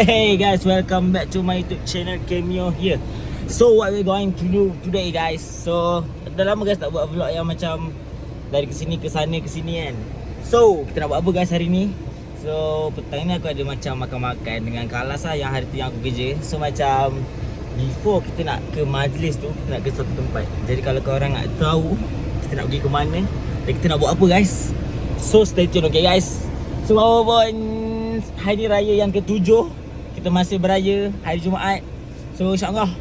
Hey guys, welcome back to my YouTube channel Cameo here. So what we're going to do today guys. So dah lama guys tak buat vlog yang macam dari kesini ke sana ke sini kan. So kita nak buat apa guys hari ni. So petang ni aku ada macam makan-makan dengan Kalas lah yang hari tu yang aku kerja. So macam before kita nak ke majlis tu, kita nak ke satu tempat. Jadi kalau korang nak tahu kita nak pergi ke mana dan kita nak buat apa guys, so stay tune okay guys. So walaupun hari raya yang ke-7, kita masih beraya hari Jumaat. So insyaAllah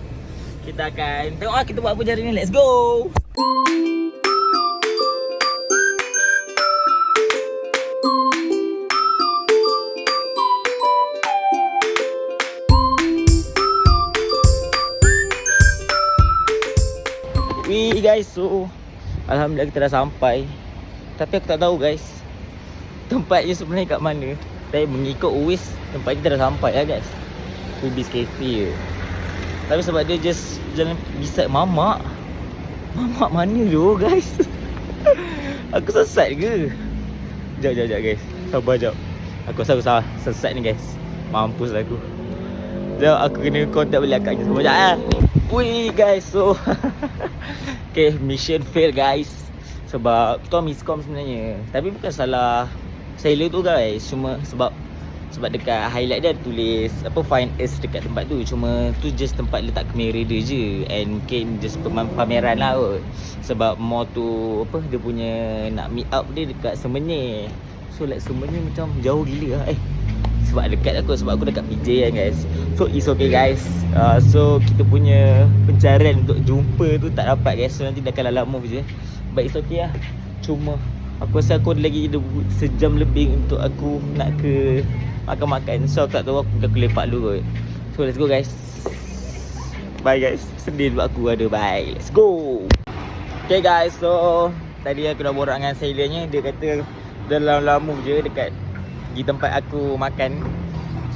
kita akan tengok lah kita buat apa hari ni. Let's go. Wih guys, so alhamdulillah kita dah sampai. Tapi aku tak tahu guys tempatnya sebenarnya kat mana. Tapi mengikut Uwis, tempat kita dah sampai lah guys, Ubis Cafe je. Tapi sebab dia just jalan beside Mamak. Mamak mana tu guys? Aku sesat ke? Sekejap guys, sabar sekejap. Aku rasa aku salah sesat ni guys. Mampus lah aku. Sekejap aku kena contact balik akaknya. Sabar sekejap lah. Wih guys, so okay, mission fail guys. Sebab tu miscom sebenarnya. Tapi bukan salah seller tu guys, cuma sebab dekat highlight dia tulis apa find us dekat tempat tu. Cuma tu just tempat letak kamera dia je, and mungkin just pameran lah kot. Sebab mall tu apa dia punya nak meet up dia dekat Semenyih. So like Semenyih macam jauh gila lah. Sebab dekat aku, sebab aku dekat PJ kan guys. So it's okay guys. So kita punya pencarian untuk jumpa tu tak dapat guys. So nanti dah akan lala move je. But it's okay lah. Cuma aku rasa aku ada lagi sejam lebih untuk aku nak ke makan-makan. So aku tak tahu, aku lepak dulu kot. So let's go guys. Bye guys. Sedih sebab aku ada. Bye. Let's go. Okay guys, so tadi aku dah borak dengan sellernya. Dia kata dalam lama je dekat di tempat aku makan.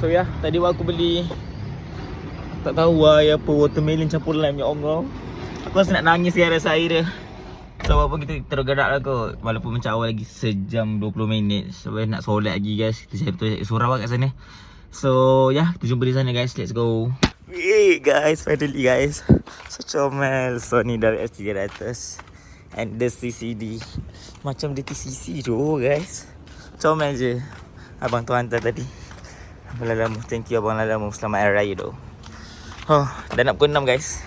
So ya, tadi aku beli tak tahu lah apa, watermelon campur lime. Ya Allah, aku rasa nak nangis ya rasa air dia. So walaupun kita terus gerak lah kot, walaupun macam awal lagi sejam 20 minit sebab nak solat lagi guys. Kita cari surau kat sana. So ya, kita jumpa di sana guys. Let's go. Hey guys, finally guys. So comel. So ni dari S300 and the CCD. Macam dia TCC tu guys. Comel je. Abang tu hantar tadi. Abang Lalamu, thank you Abang Lalamu. Selamat Hari Raya tu. Dah nak pukul 6 guys.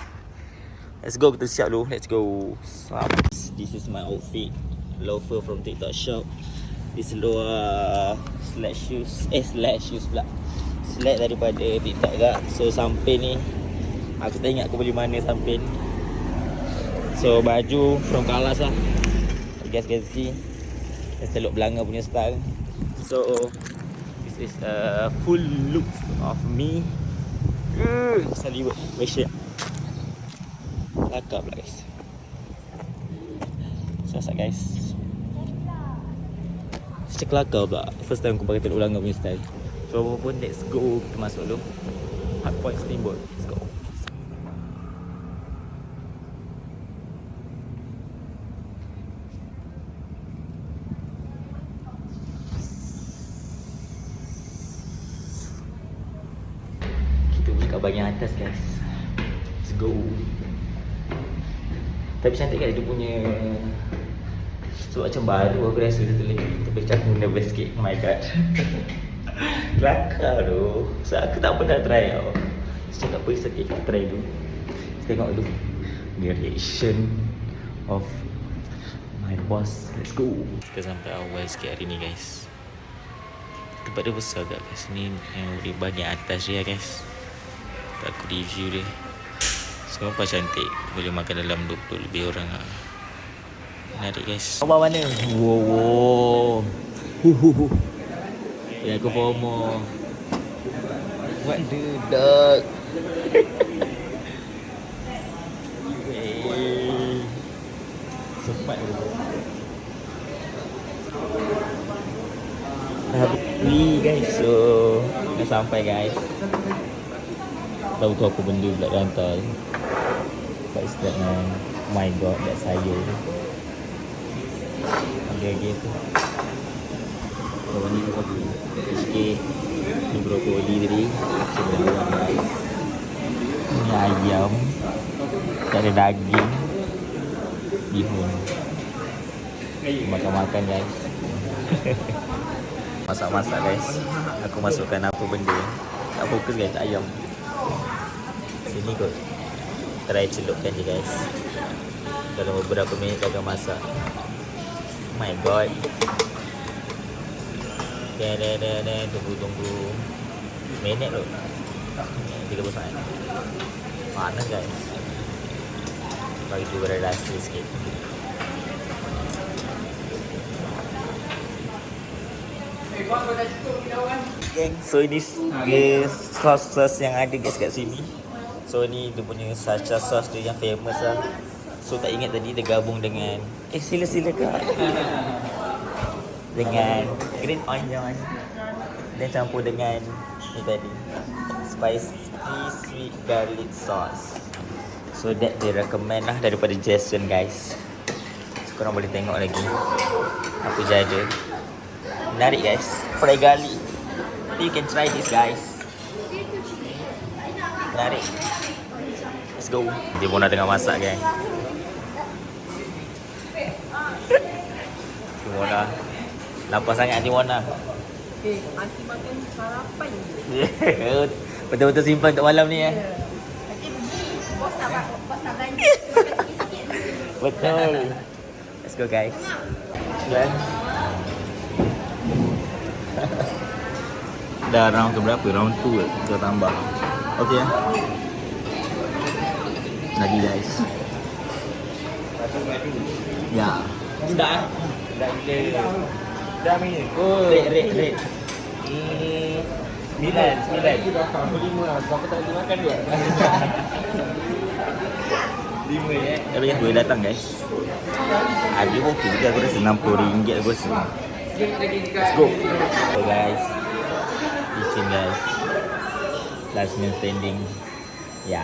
Let's go, kita siap dulu. Let's go. This is my outfit. Loafer from TikTok shop. This lower slash shoes pula. Slack daripada TikTok juga. So samping ni, aku tak ingat aku beli mana samping. So baju from Kalas lah. You guys can see. Selok belanga punya style. So this is a full look of me. Salibut Malaysia. Lakap lah guys. Sasak guys. Cek kelakar pula. First time aku pakai telur belanga punya style. So apapun, let's go. Kita masuk dulu Hard Point Steamboat. Let's go. Kita pergi kat bahagian atas guys. Let's go. Tapi cantik kan dia punya. So macam baru aku rasa satu lagi. Tapi macam aku nervous sikit. Oh my god. Kelakar tu. So aku tak pernah try tau. So cakap apa sikit, kita try dulu. Kita tengok dulu the reaction of my boss. Let's go. Kita sampai awal sikit hari ni guys. Tempat dia besar agak guys. Ni yang di bahagian atas dia guys. Aku review dia. Nampak cantik. Boleh makan dalam 20 lebih orang lah. Menarik guys. Abang mana? Wow. Ya aku FOMO. What the dog? Cepat dulu. Wih guys, so dah sampai guys. Tahu tu apa benda pula dia hantar. What is that man? Oh my god, that's sayur. Okay tu. Bawang ni aku beli sikit. Ni brokoli tadi. Sebelah guys. Ni ayam. Tak ada daging. Bihun. Makan-makan guys. Masak-masak guys. Aku masukkan apa benda. Tak fokus guys, ayam. Sini kot. Try celupkan je guys. Dalam beberapa minit akan masak. Oh my god. Tunggu. Minit tu. 30 saat. Panas guys. Bagi dia berrelasi sikit. So ini sauce yang ada guys kat sini. So ni dia punya salsa sauce dia yang famous lah. So tak ingat tadi dia gabung dengan sila kak. Dengan green onion. Dan campur dengan ni tadi spicy sweet garlic sauce. So that dia recommend lah daripada Jason guys. So korang boleh tengok lagi apa je ada. Menarik guys. Fried garlic. You can try this guys. Menarik. Let's go. Dia pun dah tengah masak guys. Timona. Lapar sangat Timona. Nanti makan sarapan. Betul-betul simpan untuk malam ni Bos tak belanja. Makan sikit-sikit. Betul. Let's go guys. Dan dah round ke berapa? Round 2 kita tambah. Okey. Lagi guys. Ya. Dah. Dah gila. Dah ni. Oh, red. 9. Aku 5 lah. Sebab aku tak boleh makan dua. 5 ya. Boleh datang guys. Ada okey juga aku rasa RM60 aku rasa. Let's go. So guys. Kitchen guys. Last man standing. Ya.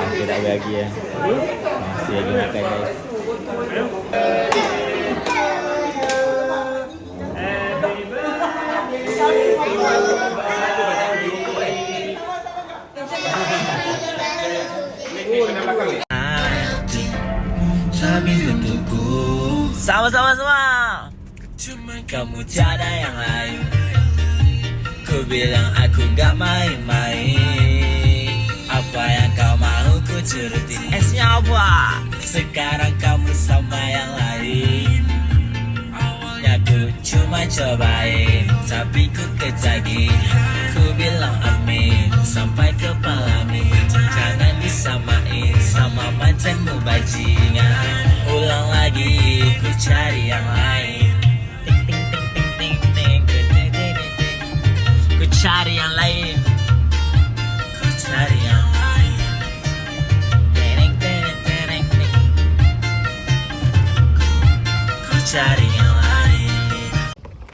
Kita tak bagi ya. Masih lagi makan guys. Sama-sama semua. Cuma kamu tiada yang lain. Ku bilang aku gak main-main. Apa yang kau mau ku turutin. Esnya apa? Sekarang kamu sama yang lain. Awalnya ku cuma cobain, tapi ku ketagih. Ku bilang amin sampai kepala min. Jangan disamain sama mantanmu bajingan. Ulang lagi, ku cari yang lain. Ku cari yang lain. Ku cari yang lain. Ku cari yang lain.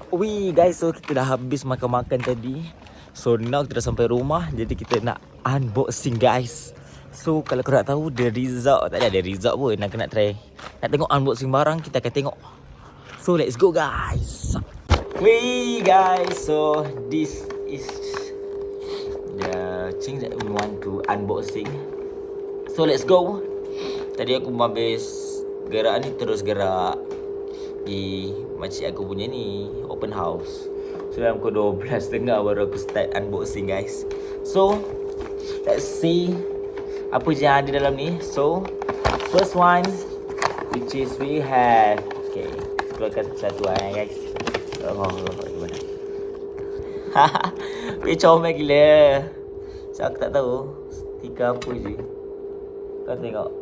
Wih guys, so kita dah habis makan-makan tadi. So now kita dah sampai rumah. Jadi kita nak unboxing guys. So kalau korang nak tahu the result, tak ada result pun, nak try. Nak tengok unboxing barang, kita akan tengok. So let's go guys. Wee guys, so this is the thing that we want to unboxing. So let's go. Tadi aku habis gerak ni, terus gerak di makcik aku punya ni, open house. So dalam pukul 12.30 baru aku start unboxing guys. So let's see apa je yang ada dalam ni. So first one, which is we have, okay, keluarkan satu guys. Gimana? Weh comel gila. So aku tak tahu stiker apa je. Kau tengok,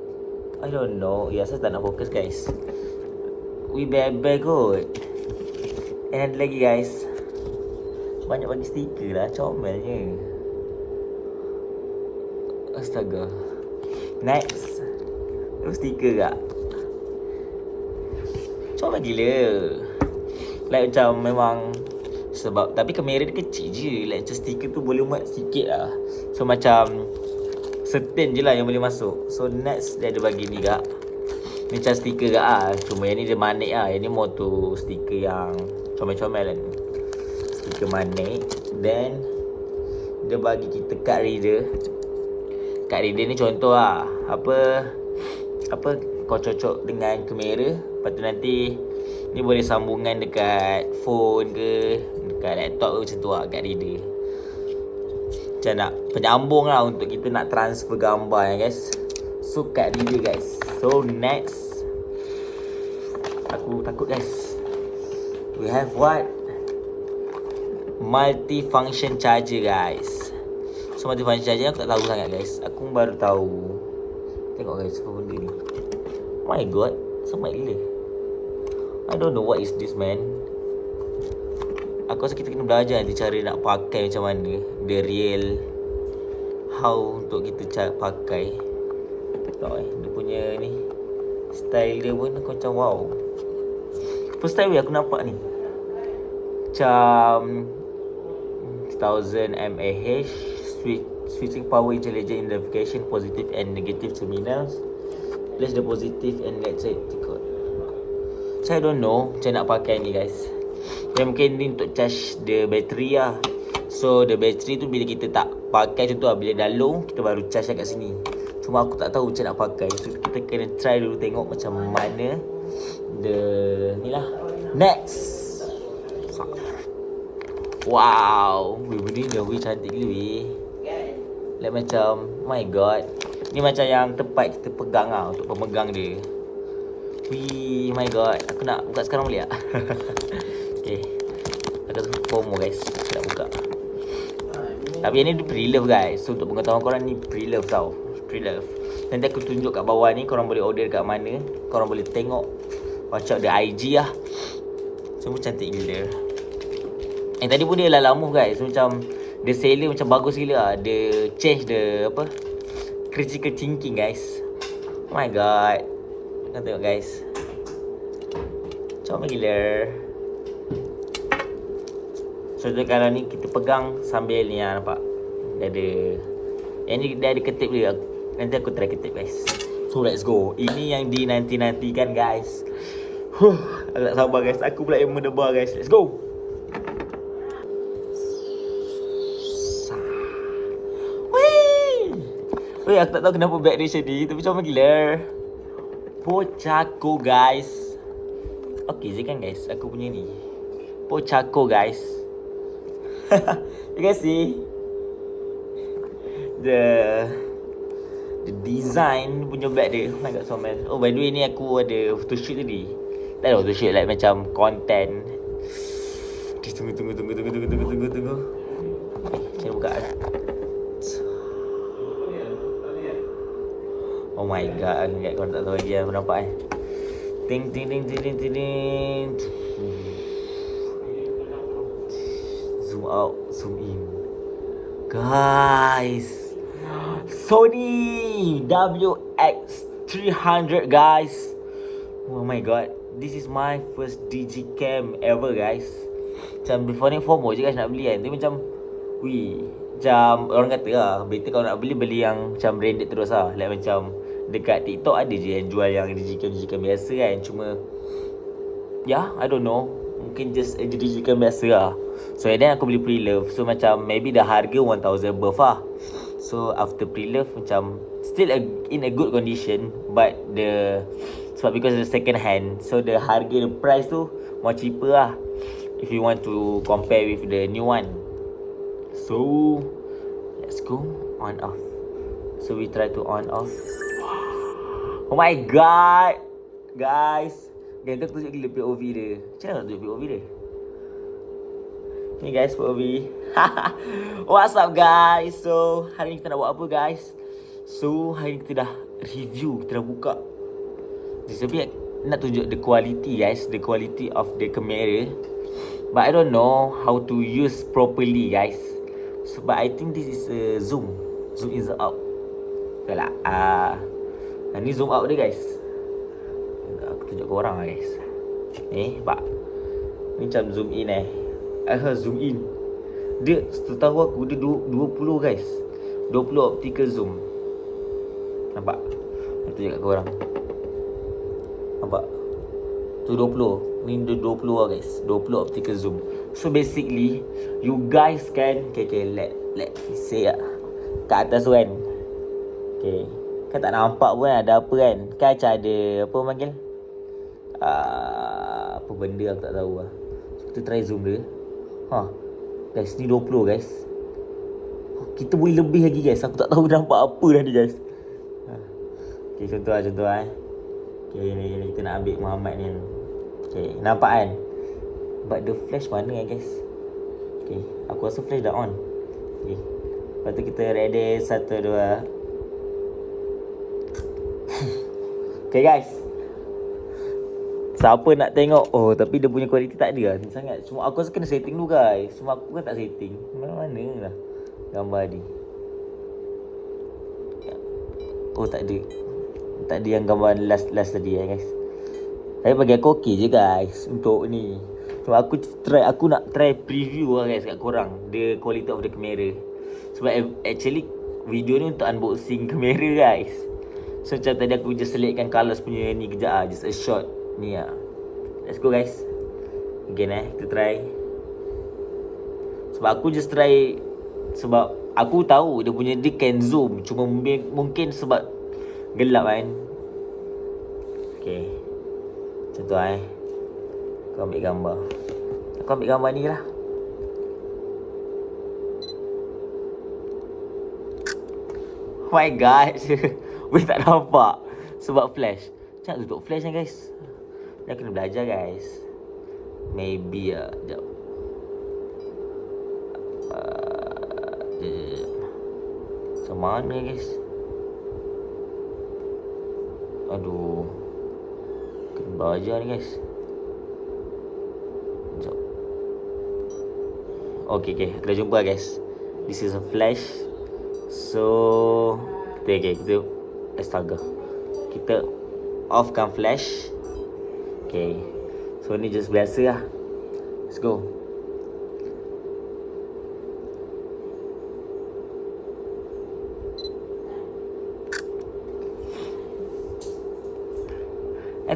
I don't know. Ya, saya tak nak fokus guys. We bebe kot. And ada lagi guys, banyak bagi stiker lah, comelnya. Astaga. Next, tu stiker tak? Comel gila. Like macam memang sebab, tapi kamera dia kecil je. Like macam stiker tu boleh muat sikit lah. So macam certain je lah yang boleh masuk. So next dia ada bagi ni kak. Ni macam stiker kak lah. Cuma yang ni dia manik lah. Yang ni more tu stiker yang comel-comel kan. Stiker manik. Then dia bagi kita card reader. Card reader ni contoh lah. Apa kau cocok dengan kamera. Lepas tu nanti ni boleh sambungan dekat phone ke, dekat laptop ke, macam tu lah card reader. Macam nak penyambung lah untuk kita nak transfer gambar ya guys. So card reader guys. So next, aku takut guys. We have what? Multi-function charger guys. So multi-function charger aku tak tahu sangat guys. Aku baru tahu. Tengok guys apa benda ni. Oh my god, semai gila. I don't know what is this man. Aku rasa kita kena belajar nanti cara nak pakai macam mana. The real how untuk kita pakai. Tengok dia punya ni style dia pun aku macam wow. First time aku nampak ni macam 1000 mAh switching power intelligent identification positive and negative terminals. Place the positive and electrical. So I don't know macam nak pakai ni guys. Yang mungkin ni untuk charge the battery lah. So the battery tu bila kita tak pakai contoh lah, bila dah low kita baru charge kat sini. Cuma aku tak tahu macam nak pakai. So kita kena try dulu tengok macam mana the ni lah. Next. Wow, benda ni cantik gila weh. Like macam my god. Ni macam yang tempat kita pegang lah, untuk pemegang dia. Wih, my god. Aku nak buka sekarang boleh tak? Okay. Aku FOMO guys. Aku nak buka. Tapi yang ni dia pre-love guys. So untuk pengetahuan korang ni pre-love tau. Pre-love. Nanti aku tunjuk kat bawah ni. Korang boleh order kat mana. Korang boleh tengok. Watch out the IG lah. Semua cantik gila. Tadi pun dia Lalamove guys. So macam the seller macam bagus gila lah. Dia change the apa, critical thinking guys. Oh my god. Kau tengok guys. Comel gila. So kalau ni kita pegang sambil ni lah, nampak. Dia ada. Yang ni dia ada ketip dia. Nanti aku try ketip guys. So let's go. Ini yang dinanti-nantikan guys. Aku tak sabar guys. Aku pula yang mendebar guys. Let's go. Weh, aku tak tahu kenapa bag dia macam ni. Tapi comel gila. Pochaco guys. Okay je kan guys. Aku punya ni Pochaco guys. You guys see the design punya bag dia. Oh my god, comel. Oh by the way ni aku ada photoshoot tadi. Tak ada photoshoot like macam content. Tunggu. Macam buka. Oh my god, aku ingat korang tak tahu lagi aku nampak Ting. Zoom out, zoom in. Guys, Sony WX300 guys. Oh my god, this is my first digicam ever guys. Macam before ni FOMO je guys nak beli kan. Tapi macam macam orang kata lah, better kalau nak beli yang macam branded terus lah. Like macam dekat TikTok ada je yang jual yang digicam biasa kan. Cuma I don't know, mungkin just digicam biasa lah. So then aku beli pre-love. So macam maybe the harga 1000 above lah. So after pre-love macam still in a good condition. But sebab because the second hand, so the harga, the price tu more cheaper lah if you want to compare with the new one. So let's go on off. So we try to on off. Oh my god guys, ganti aku tunjuk gila POV dia. Macam mana nak tunjuk POV dia? Ni guys POV. What's up guys? So hari ni kita nak buat apa guys? So hari ni kita dah review, kita dah buka. Tapi nak tunjuk the quality guys, the quality of the camera. But I don't know how to use properly guys. So but I think this is a zoom in, zoom out. Betul tak? Ni zoom out dia guys. Aku tunjuk ke orang lah guys. Nampak? Ni macam zoom in zoom in. Dia setahu aku dia 20 guys. 20 optical zoom. Nampak? Itu je kat korang. Nampak? Tu 20. Ni 20 lah guys. 20 optical zoom. So basically, you guys can okay, let me say lah. Kat atas tu kan. Okay. Kan tak nampak pun ada apa kan. Kan macam ada apa panggil? Apa benda aku tak tahu lah. So, kita try zoom dia. Guys, ni 20 guys. Kita boleh lebih lagi guys. Aku tak tahu nampak apa dah ni guys. Okay, contoh lah. Okay, ni kita nak ambil Muhammad ni. Okay, nampak kan? But the flash mana guys? Okay, aku rasa flash dah on. Okay, lepas tu kita ready 1, 2. Okay guys, siapa nak tengok? Oh, tapi dia punya kualiti tak ada lah sangat. Cuma aku rasa kena setting dulu guys. Cuma aku kan tak setting. Mana lah gambar ni. Oh, tak ada. Tak ada yang gambar last tadi guys. Tapi bagi aku okey je guys untuk ni. So aku nak try preview lah guys kat korang the quality of the camera. Sebab actually video ni untuk unboxing kamera guys. So macam tadi aku just selectkan colours punya ni kejap lah. Just a shot ni lah. Let's go guys. Again kita try. Sebab aku just try. Sebab aku tahu dia punya dia can zoom. Cuma mungkin sebab gelap kan. Okay, macam tu Aku ambil gambar. Aku ambil gambar ni lah. Oh my god. Weh, tak nampak sebab flash. Macam tutup flash kan guys. Dah kena belajar guys. Maybe lah. Sekejap. Macam mana guys? Aduh, kena belajar ni guys. Sekejap. Okay, kita jumpa guys. This is a flash. So kita astaga, kita offkan flash. Okay, so ni just biasa lah. Let's go.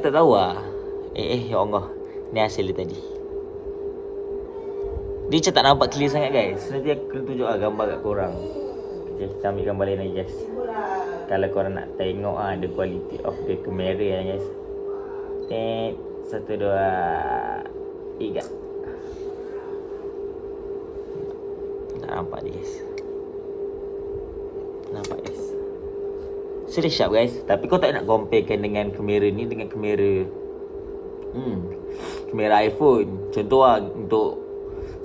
Tak tahu lah. Ya Allah, ni hasil dia tadi. Dia macam tak nampak clear sangat guys. Nanti aku kena tunjuk lah gambar kat korang. Okay, kita ambil gambar lain lagi guys. Kalau korang nak tengok the quality of the camera guys. 1, 2, 3. Tak nampak dia guys. Nampak guys. So dia sharp guys. Tapi kau tak nak comparekan dengan kamera ni dengan kamera kamera iPhone. Contoh lah untuk,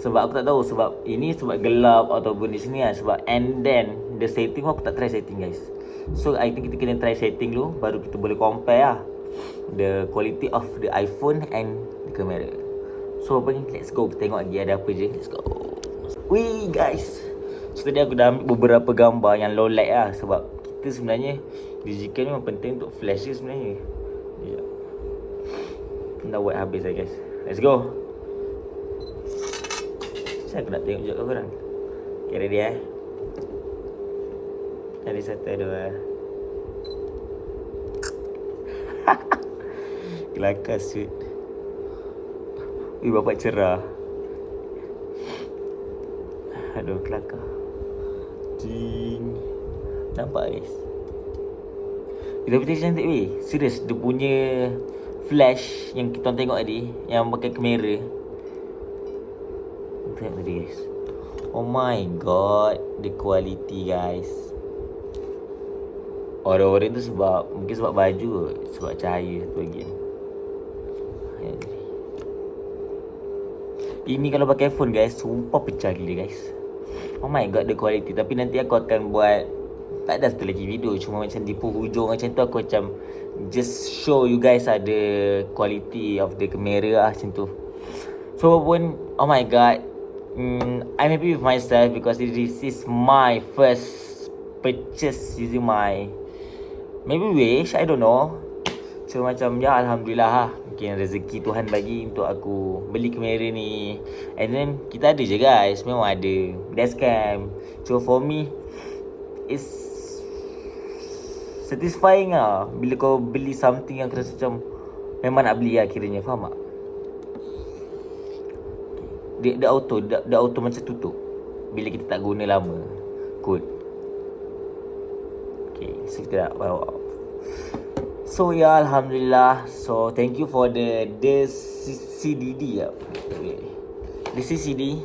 sebab aku tak tahu sebab ini sebab gelap ataupun di sini lah. Sebab and then the setting aku tak try setting guys. So I think kita kena try setting dulu, baru kita boleh compare lah the quality of the iPhone and the camera. So apa ni, let's go. Kita tengok lagi ada apa je. Let's go. Wih guys, so tadi aku dah ambil beberapa gambar yang low light lah. Sebab kita sebenarnya digital ni memang penting untuk flash je sebenarnya. Ya, dah buat habis lah guys. Let's go. Saya aku nak tengok juga korang. Okay, ready Ada 1, 2. Kelakar shoot. Wih, bapak cerah. Aduh, kelakar. Jing. Nampak guys. Tapi dia cantik weh. Serius, dia punya flash yang kita tengok tadi, yang pakai kamera. Tengok tadi guys. Oh my god, the quality guys. Orang-orang tu sebab, mungkin sebab baju, sebab cahaya tu lagi. Ini kalau pakai phone guys, sumpah pecah gila guys. Oh my god, the quality. Tapi nanti aku akan buat, tak ada satu lagi video, cuma macam di hujung macam tu aku macam just show you guys the quality of the camera lah macam tu. So pun, oh my god, I'm happy with myself because this is my first purchase using my maybe wish, I don't know. So macam ya, alhamdulillah lah. Mungkin rezeki Tuhan bagi untuk aku beli kamera ni. And then kita ada je guys, memang ada dashcam. So for me, it's satisfying lah bila kau beli something yang kau rasa macam memang nak beli lah kiranya. Faham tak? Dia auto macam tutup bila kita tak guna lama kod. Okay, so kita dah bawa. So ya, Alhamdulillah. So thank you for the CDD ya. The CCD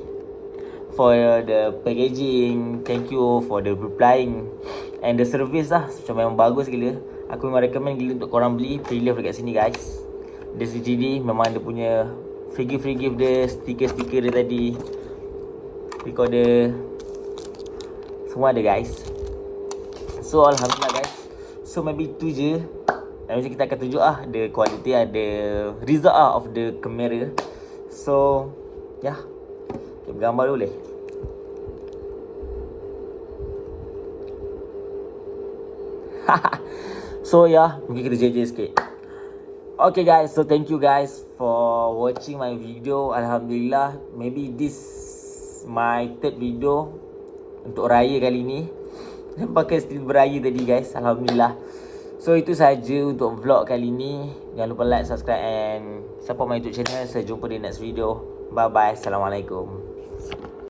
for the packaging. Thank you for the replying and the service lah. Macam memang bagus gila. Aku memang recommend gila untuk korang beli pre-love dekat sini guys. The CCD memang dia punya free gift dia, stiker dia tadi, recorder, semua ada guys. So Alhamdulillah guys. So maybe tu je. Dan macam kita akan tunjuk lah the quality, the result of the camera. So ya, okay, bergambar boleh. So ya, mungkin kita JJ sikit. Okay guys, so thank you guys for watching my video. Alhamdulillah, maybe this my third video untuk raya kali ni. Dan pakai stil beraya tadi guys. Alhamdulillah. So itu saja untuk vlog kali ni. Jangan lupa like, subscribe and support my YouTube channel. Saya jumpa di next video. Bye bye. Assalamualaikum.